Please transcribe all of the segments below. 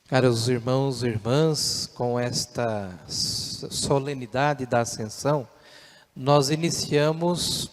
Caros irmãos e irmãs, com esta solenidade da Ascensão, nós iniciamos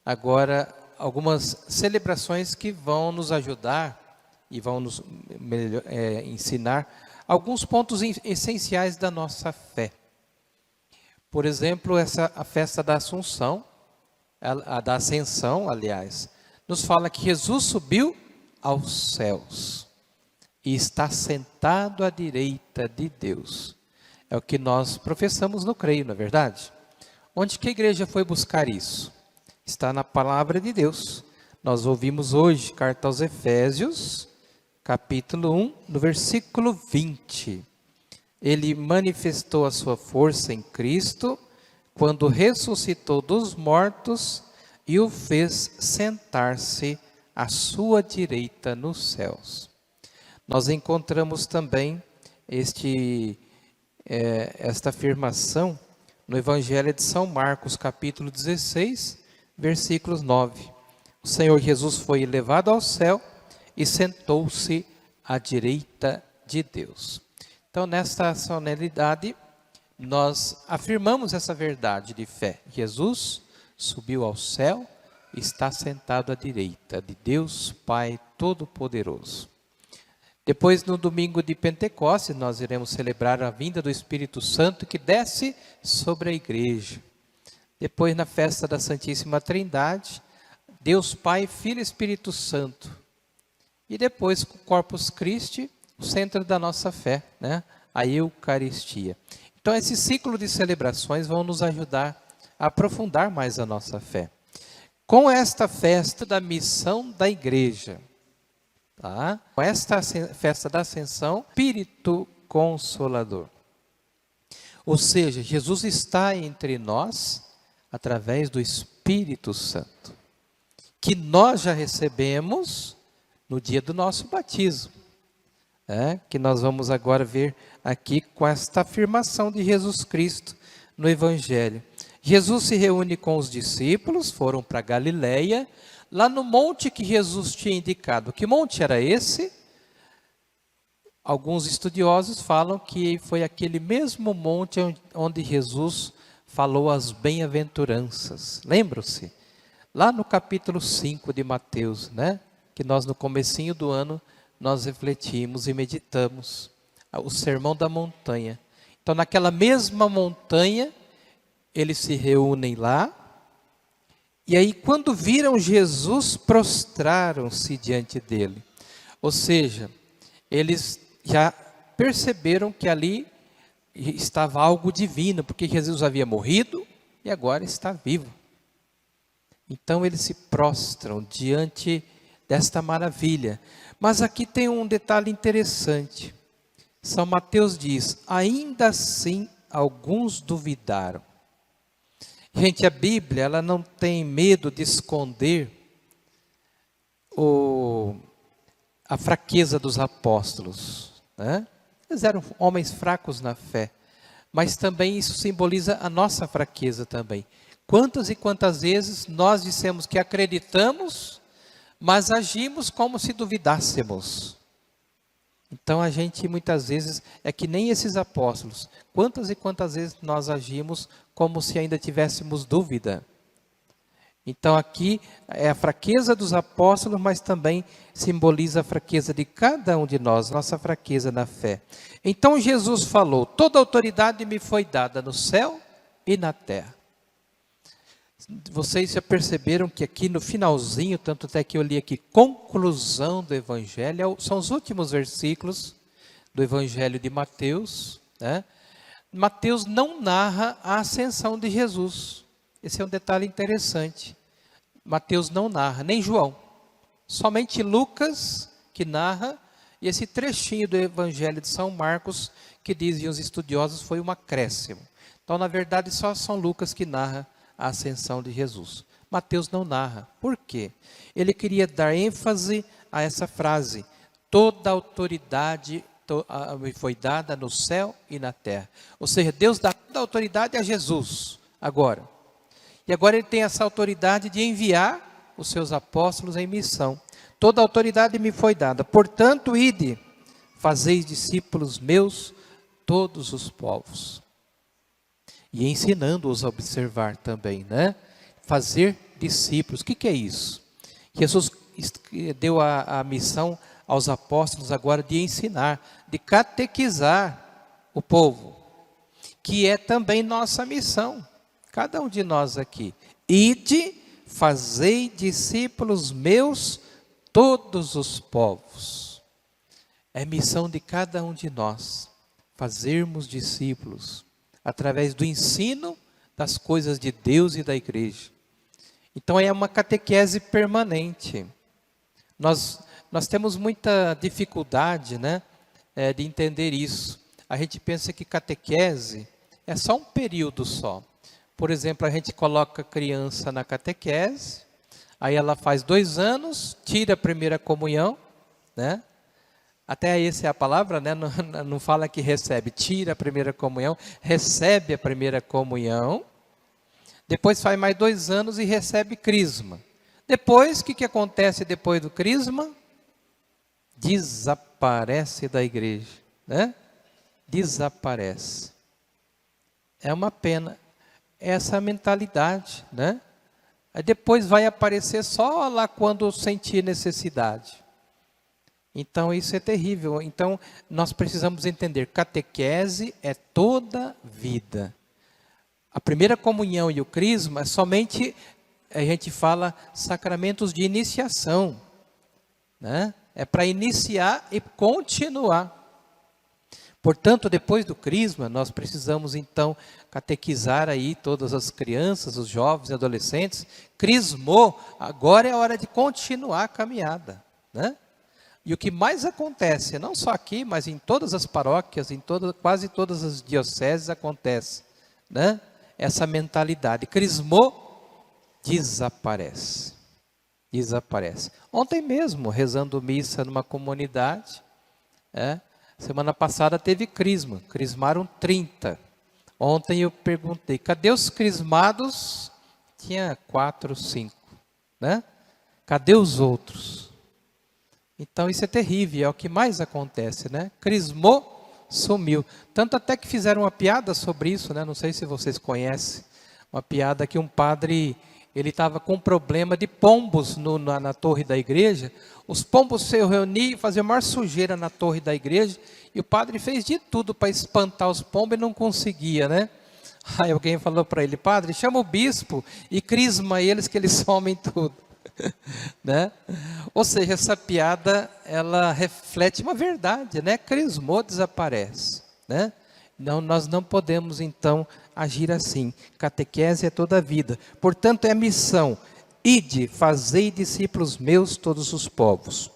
agora algumas celebrações que vão nos ajudar e vão nos ensinar alguns pontos essenciais da nossa fé. Por exemplo, a festa da Assunção, a da Ascensão, aliás, nos fala que Jesus subiu aos céus e está sentado à direita de Deus. É o que nós professamos no creio, não é verdade? Onde que a igreja foi buscar isso? Está na palavra de Deus. Nós ouvimos hoje, carta aos Efésios, capítulo 1, no versículo 20. Ele manifestou a sua força em Cristo, quando ressuscitou dos mortos e o fez sentar-se à sua direita nos céus. Nós encontramos também esta afirmação no Evangelho de São Marcos, capítulo 16, versículos 9. O Senhor Jesus foi elevado ao céu e sentou-se à direita de Deus. Então, nesta solenidade, nós afirmamos essa verdade de fé. Jesus subiu ao céu e está sentado à direita de Deus Pai Todo-Poderoso. Depois, no domingo de Pentecostes, nós iremos celebrar a vinda do Espírito Santo que desce sobre a igreja. Depois, na festa da Santíssima Trindade, Deus Pai, Filho e Espírito Santo. E depois, com o Corpus Christi, o centro da nossa fé, né? A Eucaristia. Então, esse ciclo de celebrações vão nos ajudar a aprofundar mais a nossa fé. Com esta festa da missão da igreja, tá? Com esta festa da Ascensão, Espírito Consolador. Ou seja, Jesus está entre nós através do Espírito Santo, que nós já recebemos no dia do nosso batismo. Que nós vamos agora ver aqui com esta afirmação de Jesus Cristo no Evangelho. Jesus se reúne com os discípulos, foram para Galileia, lá no monte que Jesus tinha indicado. Que monte era esse? Alguns estudiosos falam que foi aquele mesmo monte onde Jesus falou as bem-aventuranças. Lembram-se? Lá no capítulo 5 de Mateus, né? Que nós no comecinho do ano nós refletimos e meditamos o Sermão da Montanha. Então, naquela mesma montanha, eles se reúnem lá, e aí quando viram Jesus, prostraram-se diante dele. Ou seja, eles já perceberam que ali estava algo divino, porque Jesus havia morrido e agora está vivo. Então eles se prostram diante desta maravilha. Mas aqui tem um detalhe interessante. São Mateus diz, ainda assim alguns duvidaram. Gente, a Bíblia ela não tem medo de esconder a fraqueza dos apóstolos, né? Eles eram homens fracos na fé, mas também isso simboliza a nossa fraqueza também. Quantas e quantas vezes nós dissemos que acreditamos, mas agimos como se duvidássemos. Então a gente muitas vezes é que nem esses apóstolos. Quantas e quantas vezes nós agimos como se ainda tivéssemos dúvida. Então aqui é a fraqueza dos apóstolos, mas também simboliza a fraqueza de cada um de nós, nossa fraqueza na fé. Então Jesus falou, toda autoridade me foi dada no céu e na terra. Vocês já perceberam que aqui no finalzinho, tanto até que eu li aqui, conclusão do Evangelho, são os últimos versículos do Evangelho de Mateus, né? Mateus não narra a ascensão de Jesus. Esse é um detalhe interessante. Mateus não narra, nem João. Somente Lucas que narra, e esse trechinho do Evangelho de São Marcos, que dizem os estudiosos, foi um acréscimo. Então, na verdade, só São Lucas que narra a ascensão de Jesus. Mateus não narra. Por quê? Ele queria dar ênfase a essa frase. Toda autoridade me foi dada no céu e na terra. Ou seja, Deus dá toda a autoridade a Jesus agora. E agora ele tem essa autoridade de enviar os seus apóstolos em missão. Toda a autoridade me foi dada. Portanto, ide, fazei discípulos meus todos os povos. E ensinando-os a observar também, né? Fazer discípulos. O que é isso? Jesus deu a missão aos apóstolos agora de ensinar, de catequizar o povo, que é também nossa missão, cada um de nós aqui. Ide, fazei discípulos meus todos os povos. É missão de cada um de nós, fazermos discípulos, através do ensino das coisas de Deus e da igreja. Então é uma catequese permanente. Nós temos muita dificuldade, né, de entender isso. A gente pensa que catequese é só um período só. Por exemplo, a gente coloca a criança na catequese, aí ela faz 2 anos, tira a primeira comunhão, né? Até essa é a palavra, né? Não fala que recebe, tira a primeira comunhão, recebe a primeira comunhão, depois faz mais 2 anos e recebe crisma. Depois, o que acontece depois do crisma? Desaparece da igreja, né? Desaparece. É uma pena essa mentalidade, né? Aí depois vai aparecer só lá quando sentir necessidade. Então isso é terrível. Então nós precisamos entender, catequese é toda vida. A primeira comunhão e o crisma é somente, a gente fala, sacramentos de iniciação, né? É para iniciar e continuar. Portanto, depois do crisma, nós precisamos então catequizar aí todas as crianças, os jovens e adolescentes. Crismou, agora é a hora de continuar a caminhada, né? E o que mais acontece, não só aqui, mas em todas as paróquias, quase todas as dioceses acontece, né? Essa mentalidade. Crismou, desaparece. Desaparece. Ontem mesmo, rezando missa numa comunidade, semana passada teve crisma, crismaram 30. Ontem eu perguntei, cadê os crismados? Tinha 4, 5, né? Cadê os outros? Então isso é terrível, é o que mais acontece, né? Crismou, sumiu. Tanto até que fizeram uma piada sobre isso, né? Não sei se vocês conhecem, uma piada que um padre, ele estava com um problema de pombos na torre da igreja. Os pombos se reuniam e faziam a maior sujeira na torre da igreja. E o padre fez de tudo para espantar os pombos e não conseguia, né? Aí alguém falou para ele, padre, chama o bispo e crisma eles que eles somem tudo. Né? Ou seja, essa piada, ela reflete uma verdade, né? Crismou, desaparece, né? Não, nós não podemos então agir assim. Catequese é toda a vida. Portanto, é a missão. Ide, fazei discípulos meus todos os povos.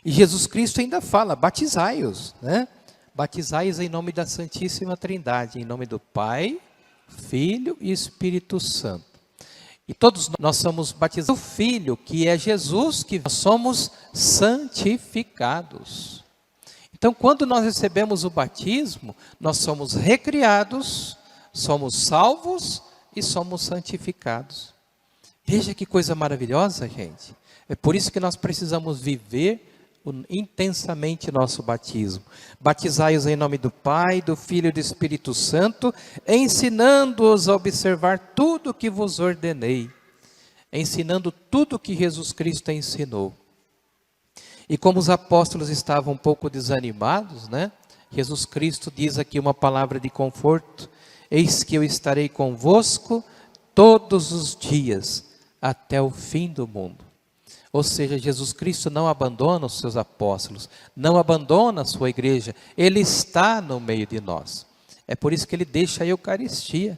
E Jesus Cristo ainda fala, batizai-os, né? Batizai-os em nome da Santíssima Trindade, em nome do Pai, Filho e Espírito Santo. E todos nós somos batizados. O Filho, que é Jesus, que nós somos santificados. Então, quando nós recebemos o batismo, nós somos recriados, somos salvos e somos santificados. Veja que coisa maravilhosa, gente. É por isso que nós precisamos viver intensamente nosso batismo. Batizai-os em nome do Pai, do Filho e do Espírito Santo, ensinando-os a observar tudo o que vos ordenei. Ensinando tudo o que Jesus Cristo ensinou. E como os apóstolos estavam um pouco desanimados, né? Jesus Cristo diz aqui uma palavra de conforto. Eis que eu estarei convosco todos os dias, até o fim do mundo. Ou seja, Jesus Cristo não abandona os seus apóstolos, não abandona a sua igreja, Ele está no meio de nós. É por isso que Ele deixa a Eucaristia,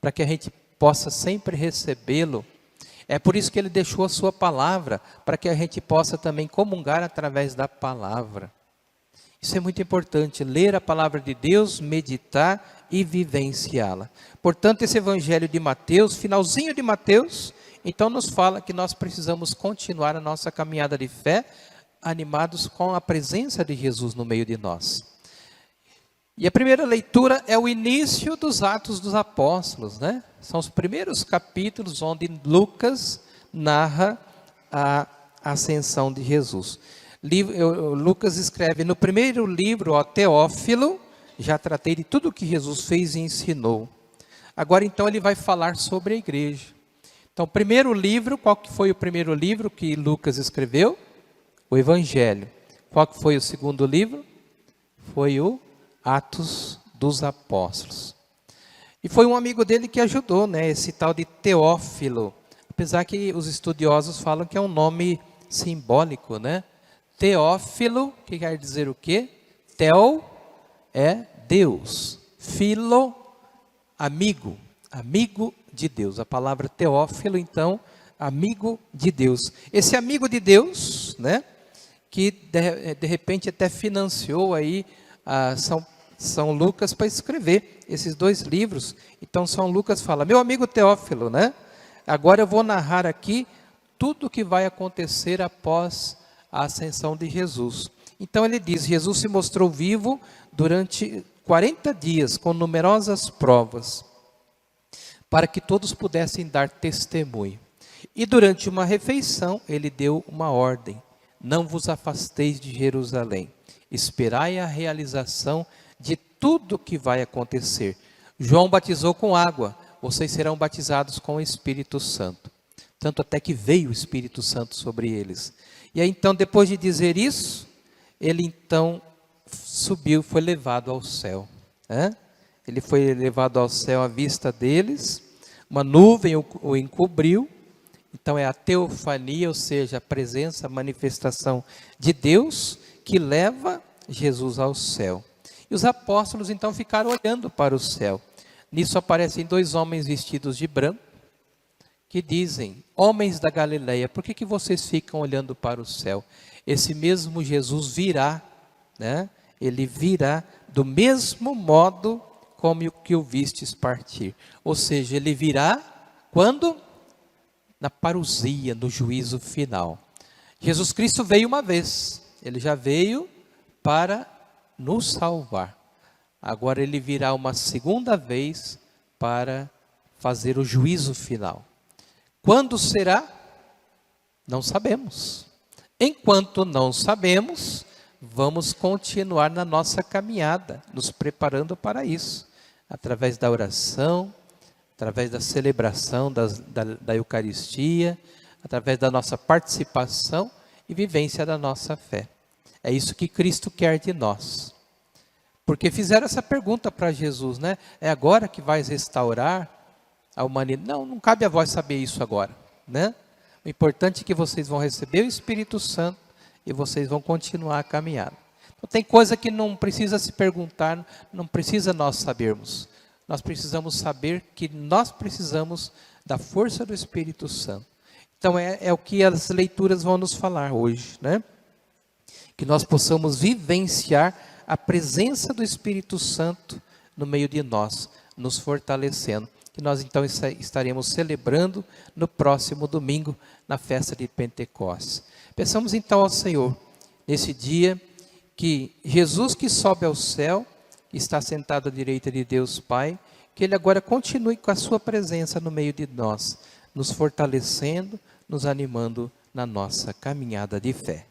para que a gente possa sempre recebê-lo. É por isso que Ele deixou a sua palavra, para que a gente possa também comungar através da palavra. Isso é muito importante, ler a palavra de Deus, meditar e vivenciá-la. Portanto, esse evangelho de Mateus, finalzinho de Mateus, então nos fala que nós precisamos continuar a nossa caminhada de fé, animados com a presença de Jesus no meio de nós. E a primeira leitura é o início dos Atos dos Apóstolos, né? São os primeiros capítulos onde Lucas narra a ascensão de Jesus. Lucas escreve no primeiro livro, ó, Teófilo, já tratei de tudo que Jesus fez e ensinou. Agora então ele vai falar sobre a igreja. Então, primeiro livro, qual que foi o primeiro livro que Lucas escreveu? O Evangelho. Qual que foi o segundo livro? Foi o Atos dos Apóstolos. E foi um amigo dele que ajudou, né? Esse tal de Teófilo. Apesar que os estudiosos falam que é um nome simbólico, né? Teófilo, que quer dizer o quê? Teo é Deus. Filo, amigo. Amigo de Deus. A palavra Teófilo, então, amigo de Deus. Esse amigo de Deus, né? Que de repente até financiou aí São Lucas para escrever esses 2 livros. Então São Lucas fala: meu amigo Teófilo, né? Agora eu vou narrar aqui tudo o que vai acontecer após a ascensão de Jesus. Então ele diz: Jesus se mostrou vivo durante 40 dias, com numerosas provas, para que todos pudessem dar testemunho. E durante uma refeição, ele deu uma ordem: não vos afasteis de Jerusalém, esperai a realização de tudo o que vai acontecer. João batizou com água, vocês serão batizados com o Espírito Santo. Tanto até que veio o Espírito Santo sobre eles. E aí então, depois de dizer isso, ele então subiu, foi levado ao céu. Ele foi levado ao céu à vista deles, uma nuvem o encobriu. Então é a teofania, ou seja, a presença, a manifestação de Deus que leva Jesus ao céu. E os apóstolos então ficaram olhando para o céu. Nisso aparecem 2 homens vestidos de branco, que dizem: homens da Galileia, por que vocês ficam olhando para o céu? Esse mesmo Jesus virá, né? Ele virá do mesmo modo como que o vistes partir. Ou seja, ele virá quando? Na parousia, no juízo final. Jesus Cristo veio uma vez, ele já veio para nos salvar. Agora ele virá uma segunda vez para fazer o juízo final. Quando será? Não sabemos. Enquanto não sabemos, vamos continuar na nossa caminhada, nos preparando para isso, através da oração, através da celebração da Eucaristia, através da nossa participação e vivência da nossa fé. É isso que Cristo quer de nós. Porque fizeram essa pergunta para Jesus, né? É agora que vais restaurar a humanidade? Não cabe a vós saber isso agora, né? O importante é que vocês vão receber o Espírito Santo e vocês vão continuar a caminhada. Então, tem coisa que não precisa se perguntar, não precisa nós sabermos. Nós precisamos saber que nós precisamos da força do Espírito Santo. Então é o que as leituras vão nos falar hoje, né? Que nós possamos vivenciar a presença do Espírito Santo no meio de nós, nos fortalecendo. Que nós então estaremos celebrando no próximo domingo, na festa de Pentecostes. Peçamos então ao Senhor, nesse dia, que Jesus que sobe ao céu, está sentado à direita de Deus Pai, que Ele agora continue com a sua presença no meio de nós, nos fortalecendo, nos animando na nossa caminhada de fé.